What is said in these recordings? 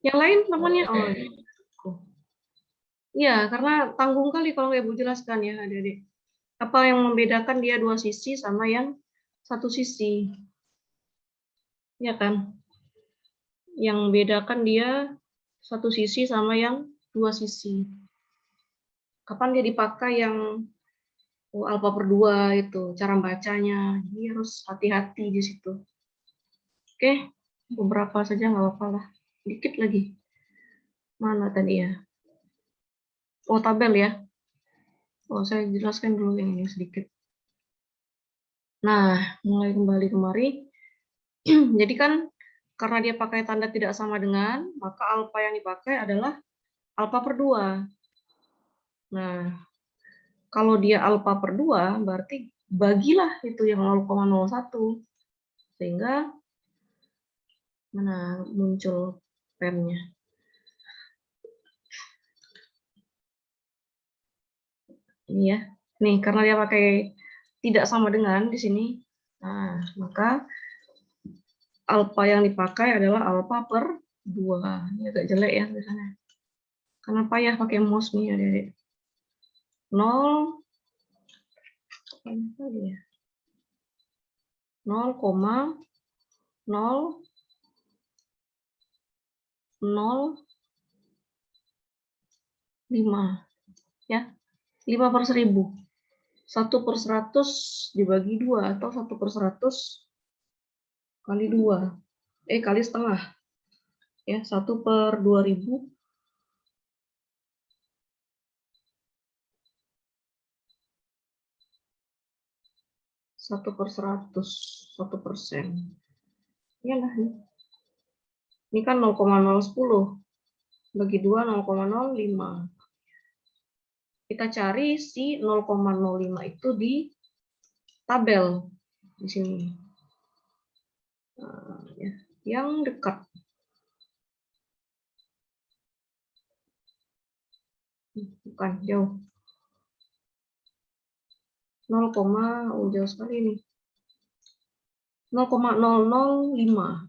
Yang lain namanya iya, karena tanggung kali kalau Ibu jelaskan ya adik-adik. Apa yang membedakan dia dua sisi sama yang satu sisi? Ya kan? Yang membedakan dia satu sisi sama yang dua sisi. Kapan dia dipakai yang alfa per 2 itu, cara bacanya. Jadi harus hati-hati di situ. Oke, beberapa saja nggak apa-apa lah. Dikit lagi. Mana tadi ya? Oh, tabel ya. Oh, saya jelaskan dulu yang ini sedikit. Nah, mulai kembali kemari. Jadi kan karena dia pakai tanda tidak sama dengan, maka alfa yang dipakai adalah alfa per 2. Nah, kalau dia alfa per 2, berarti bagilah itu yang 0,01. Sehingga mana muncul pennya. Ini ya. Nih, karena dia pakai tidak sama dengan di sini. Nah, maka alfa yang dipakai adalah alfa per 2. Ini agak jelek ya biasanya. Kenapa ya pakai mouse nih adik-adik? 0 0,005 ya, 5 per 1000. 1 per 100 dibagi 2 atau 1 per 100 kali 2. Kali setengah. Ya, 1 per 2000. 1 per 100, 1%. Iyalah. Ini kan 0,010. Bagi 2, 0,05. Kita cari si 0,05 itu di tabel. Di sini. Nah, ya, yang dekat. Bukan, jauh. 0, jauh sekali ini. 0,005.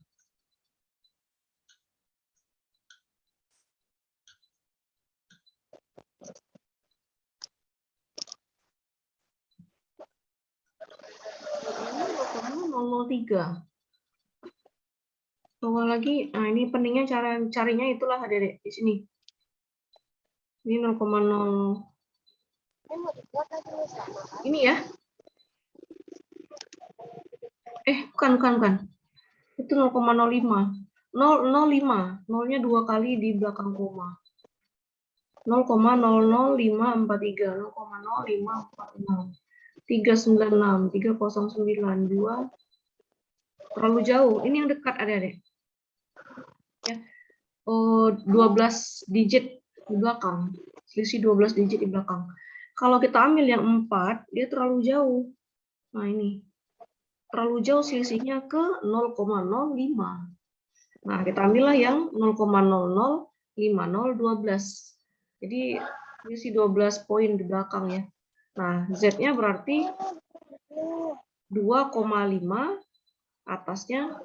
Ini 0,003. Bawah lagi, nah ini pentingnya cara carinya itulah adik-adik di sini. Ini 0,0. Ini ya. Bukan. Itu 0,05. 005. Nolnya 2 kali di belakang koma. 0,000543. 0,0546. 396. 309. 2. Terlalu jauh. Ini yang dekat adik-adik. Ya. 12 digit di belakang. Selisih 12 digit di belakang. Kalau kita ambil yang 4, dia terlalu jauh. Nah, ini. Terlalu jauh selisihnya ke 0,05. Nah, kita ambillah yang 0,005012. Jadi, isi 12 poin di belakang ya. Nah, Z-nya berarti 2,5, atasnya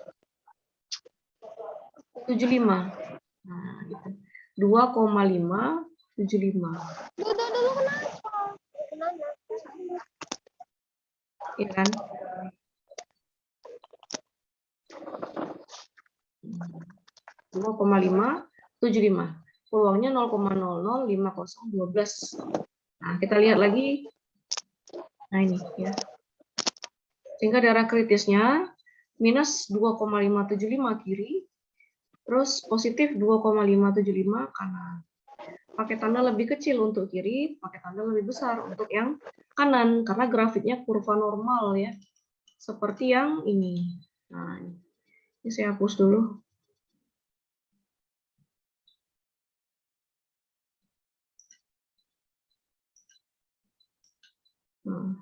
75. Nah, gitu. 2,575. Dulu kenapa? Iya kan? 2,575. Peluangnya 0,005012. Nah, kita lihat lagi. Nah, ini ya. Sehingga darah kritisnya minus 2,575 kiri, terus positif 2,575 kanan. Pakai tanda lebih kecil untuk kiri, pakai tanda lebih besar untuk yang kanan, karena grafiknya kurva normal ya. Seperti yang ini. Nah, ini saya hapus dulu. Nah,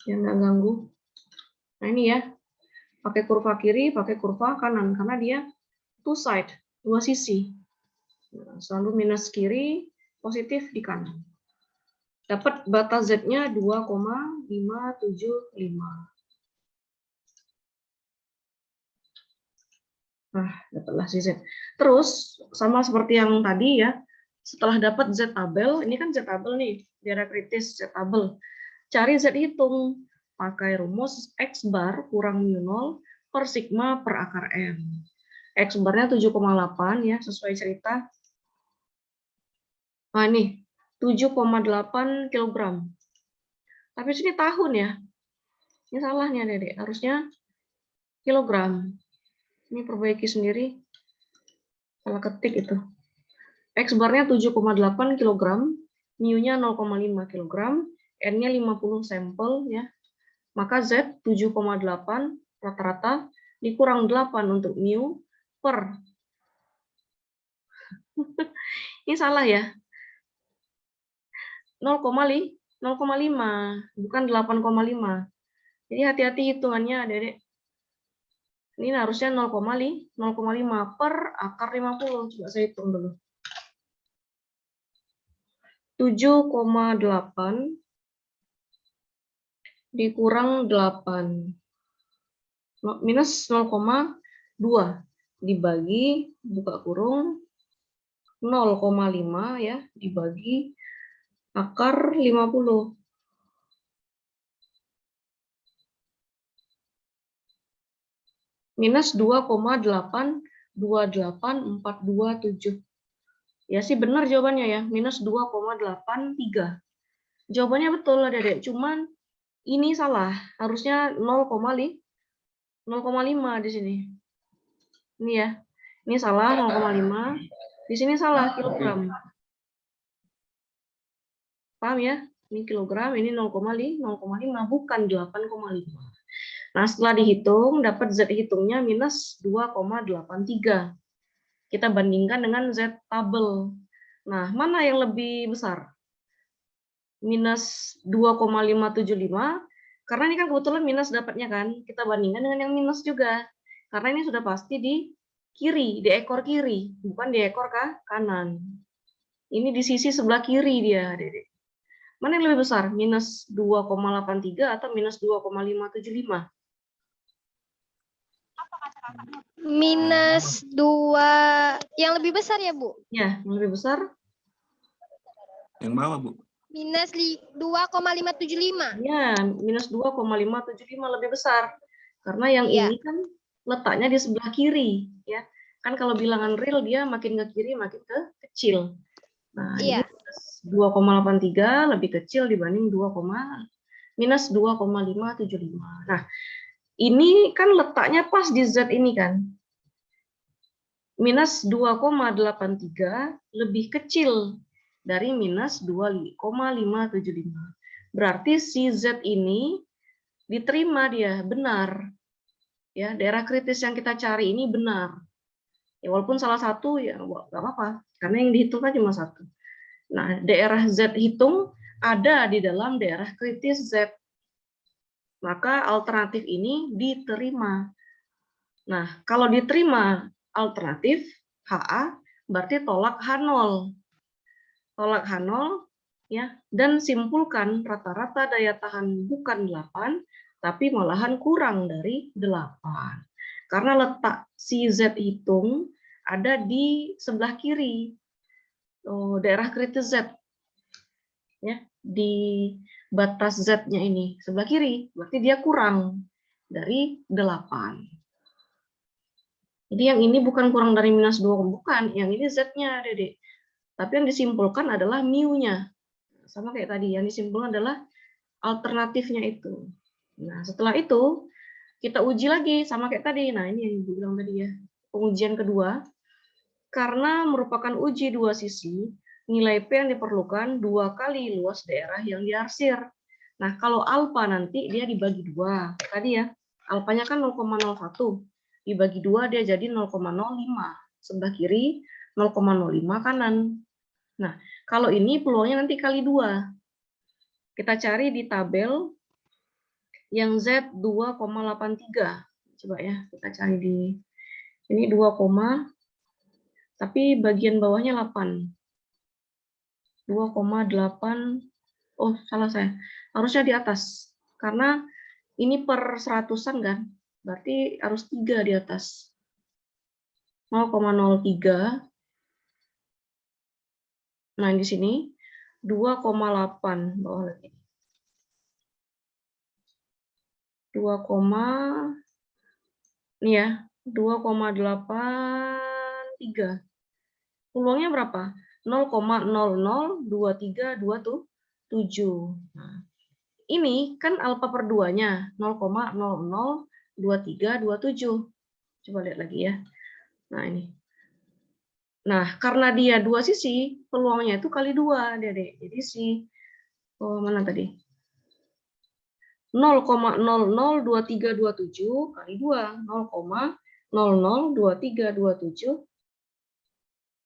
yang nggak ganggu. Nah, ini ya. Pakai kurva kiri, pakai kurva kanan, karena dia two side, dua sisi. Nah, selalu minus kiri, positif di kanan. Dapat batas Z-nya 2,575. Nah, dapatlah si Z. Terus, sama seperti yang tadi ya, setelah dapat Z tabel, ini kan Z tabel nih, daerah kritis Z tabel. Cari Z hitung, pakai rumus X bar kurang mu0 per sigma per akar M. X barnya 7,8 ya, sesuai cerita. Nah ini, 7,8 kilogram. Tapi sini tahun ya. Ini salah nih adik-adik, harusnya kilogram. Ini perbaiki sendiri. Salah ketik itu. X barnya 7,8 kg, mu-nya 0,5 kg, N-nya 50 sampel ya. Maka Z 7,8 rata-rata dikurang 8 untuk mu per. Ini salah ya. 0,5 bukan 8,5. Jadi hati-hati hitungannya Adik-adik. Ini harusnya 0,5 per akar 50. Coba saya hitung dulu. 7,8 dikurang 8 minus 0,2 dibagi buka kurung 0,5 ya dibagi akar 50. Minus 2,828427. Ya sih benar jawabannya ya, minus 2,83. Jawabannya betul Adik-adik, cuman ini salah, harusnya 0,5 di sini. Ini ya. Ini salah 0,5. Di sini salah kilogram. Paham ya? Ini kilogram, ini 0,5 bukan 8,5. Nah, setelah dihitung dapat Z hitungnya minus 2,83. Kita bandingkan dengan Z tabel. Nah, mana yang lebih besar? Minus 2,575. Karena ini kan kebetulan minus dapatnya kan. Kita bandingkan dengan yang minus juga. Karena ini sudah pasti di kiri, di ekor kiri, bukan di ekor kanan. Ini di sisi sebelah kiri dia, Dede. Mana yang lebih besar? Minus 2,83 atau minus 2,575? Minus 2 yang lebih besar ya, Bu? Ya, yang lebih besar. Yang bawah, Bu. Minus 2,575. Ya, minus 2,575 lebih besar. Karena yang Iya. ini kan letaknya di sebelah kiri. Ya, kan kalau bilangan real dia makin ke kiri makin ke kecil. Nah, Iya. ini 2,83 lebih kecil dibanding minus 2,575. Nah, ini kan letaknya pas di Z ini kan. Minus 2,83 lebih kecil dari minus 2,575. Berarti si Z ini diterima dia, benar. Ya, daerah kritis yang kita cari ini benar. Ya, walaupun salah satu ya nggak apa-apa, karena yang dihitung kan cuma satu. Nah, daerah Z hitung ada di dalam daerah kritis Z. Maka alternatif ini diterima. Nah, kalau diterima alternatif HA, berarti tolak H0. Tolak H0, ya, dan simpulkan rata-rata daya tahan bukan 8, tapi malahan kurang dari 8. Karena letak si Z hitung ada di sebelah kiri, daerah kritis Z. Ya, di batas Z-nya ini sebelah kiri, berarti dia kurang dari 8. Jadi yang ini bukan kurang dari minus 2, bukan, yang ini Z-nya, Dede. Tapi yang disimpulkan adalah mu-nya. Sama kayak tadi, yang disimpulkan adalah alternatifnya itu. Nah, setelah itu kita uji lagi sama kayak tadi. Nah, ini yang Ibu bilang tadi ya, pengujian kedua. Karena merupakan uji dua sisi, nilai P yang diperlukan 2 kali luas daerah yang diarsir. Nah, kalau alfa nanti dia dibagi 2. Tadi ya, alfanya kan 0,01. Dibagi 2 dia jadi 0,05. Sebelah kiri 0,05 kanan. Nah, kalau ini peluangnya nanti kali 2. Kita cari di tabel yang Z 2,83. Coba ya, kita cari di ini 2, tapi bagian bawahnya 8. 2,8. Oh, salah saya. Harusnya di atas. Karena ini per 100-an kan. Berarti harus 3 di atas. 0,03. Nah, di sini 2,8 bawah lagi. 2, ini ya, 2,83. Peluangnya berapa? 0,002327. Nah, ini kan alfa per 2-nya 0,002327. Coba lihat lagi ya. Nah, ini. Nah, karena dia dua sisi, peluangnya itu kali 2, Adik-adik. Jadi mana tadi? 0,002327 kali 2, 0,002327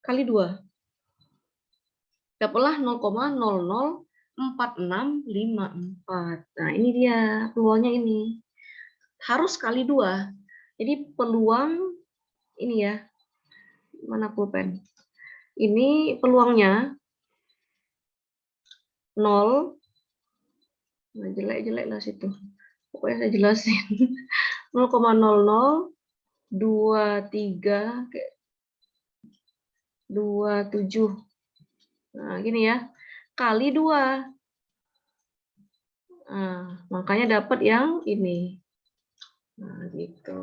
kali 2. Dapatlah 0,004654. Nah, ini dia peluangnya ini. Harus kali 2. Jadi peluang ini ya. Mana pulpen? Ini peluangnya 0. Nah, jelek-jelek lah situ. Pokoknya saya jelasin. 0,002327. Nah, gini ya. Kali 2. Nah, makanya dapat yang ini. Nah, gitu.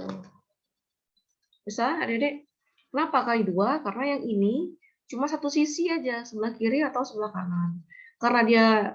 Bisa, Adik-adik? Kenapa kali 2? Karena yang ini cuma satu sisi aja, sebelah kiri atau sebelah kanan. Karena dia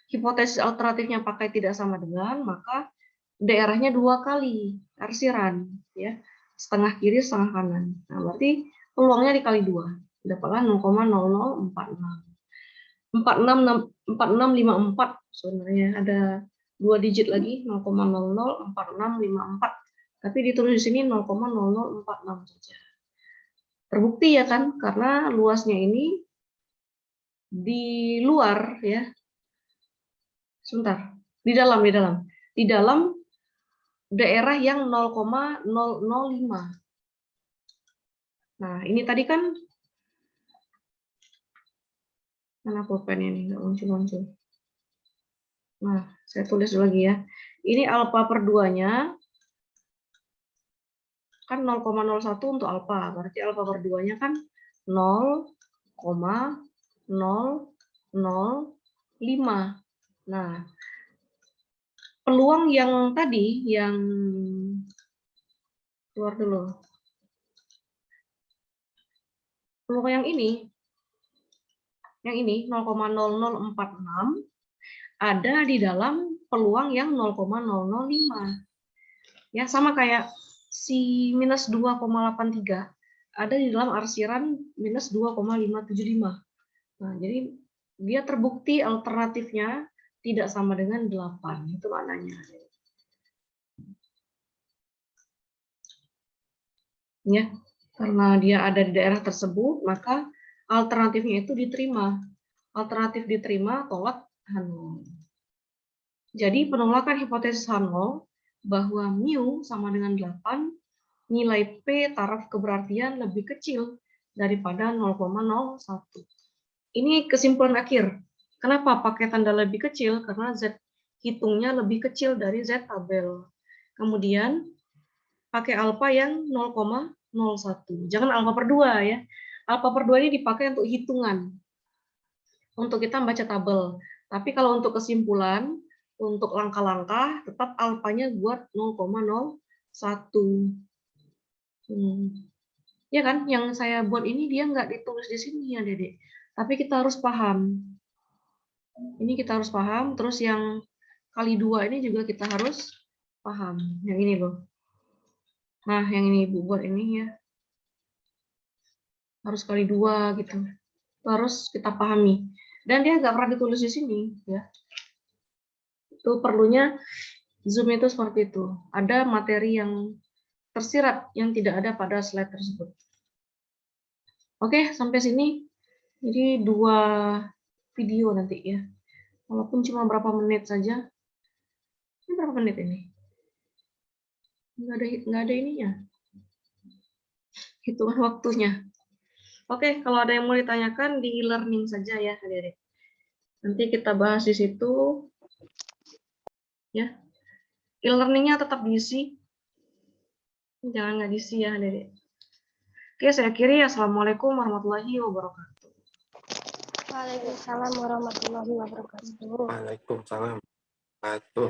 hipotesis alternatifnya pakai tidak sama dengan, maka daerahnya 2 kali, arsiran, ya. Setengah kiri, setengah kanan. Nah, berarti peluangnya dikali 2. Dapatlah 0,0046. 4654 sebenarnya ada 2 digit lagi 0,004654. Tapi ditulis di sini 0,0046 saja. Terbukti ya kan, karena luasnya ini di luar ya. Sebentar, di dalam daerah yang 0,005. Nah, ini tadi kan mana pulpennya nih, nggak muncul-muncul. Nah, saya tulis lagi ya. Ini alfa per 2-nya kan 0,01 untuk alfa, berarti alfa per 2-nya kan 0,005. Nah, peluang yang tadi, yang keluar dulu. Peluang yang ini 0,0046 ada di dalam peluang yang 0,005. Ya, sama kayak si minus 2,83 ada di dalam arsiran minus 2,575. Nah, jadi dia terbukti alternatifnya tidak sama dengan 8. Itu maknanya. Ya, karena dia ada di daerah tersebut, maka alternatifnya itu diterima. Alternatif diterima, tolak Hanol. Jadi penolakan hipotesis Hanol bahwa mu sama dengan 8, nilai P taraf keberartian lebih kecil daripada 0,01. Ini kesimpulan akhir. Kenapa pakai tanda lebih kecil? Karena Z hitungnya lebih kecil dari Z tabel. Kemudian pakai alfa yang 0,01. Jangan alfa per 2 ya. Alfa per 2 ini dipakai untuk hitungan. Untuk kita membaca tabel. Tapi kalau untuk kesimpulan, untuk langkah-langkah, tetap alfanya buat 0,01. Ya kan, yang saya buat ini dia nggak ditulis di sini ya, Dedek. Tapi kita harus paham. Ini kita harus paham. Terus yang kali 2 ini juga kita harus paham. Yang ini loh. Nah, yang ini Ibu buat ini ya. Harus kali 2 gitu. Harus kita pahami. Dan dia nggak pernah ditulis di sini ya. Itu perlunya Zoom itu seperti itu. Ada materi yang tersirat yang tidak ada pada slide tersebut. Oke, sampai sini. Jadi 2 video nanti ya. Walaupun cuma berapa menit saja. Ini berapa menit ini? Nggak ada ininya. Hitungan waktunya. Oke, kalau ada yang mau ditanyakan di e-learning saja ya, adik-adik. Nanti kita bahas di situ. Ya. E-learningnya tetap diisi. Jangan nggak diisi ya, Dede. Oke, saya akhiri. Assalamualaikum warahmatullahi wabarakatuh. Waalaikumsalam warahmatullahi wabarakatuh. Waalaikumsalam. Atuh.